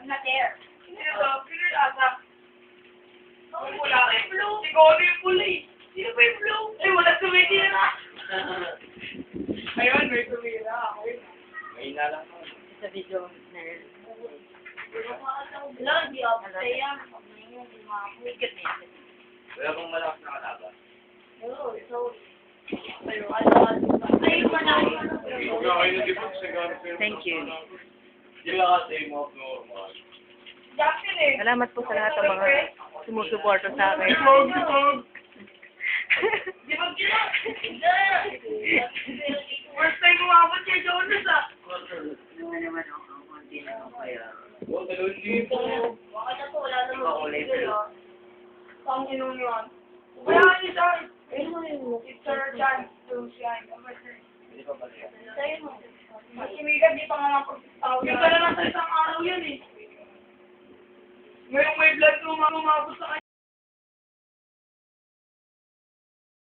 I'm not there. Sino yung asa? Yung pula kayo. Si Gono yung pula eh. Sino ba yung blue? Ay, wala tumitira. Ayun, may tumira. May na lang. Sa video na yun. Wala, hindi ako yan. Hindi Higit na yan. Wala bang malakas na kalaban? Thank you. Sila kasi mo normal. Jackson eh. Salamat po sa lahat ng mga sumusuporto sa akin. Di ba gila? First time umabot kay Jonas ah. Oh, dalawang libo. Baka na po, wala naman. Pang inong yun. Wala niyo siya. It's our chance to shine. Hindi pa ba siya? Sa'yo mo. Mas imigan, di pa nga mapagtawag. Yung pala lang sa isang araw yan eh. Ngayong may blood umabot sa kanya.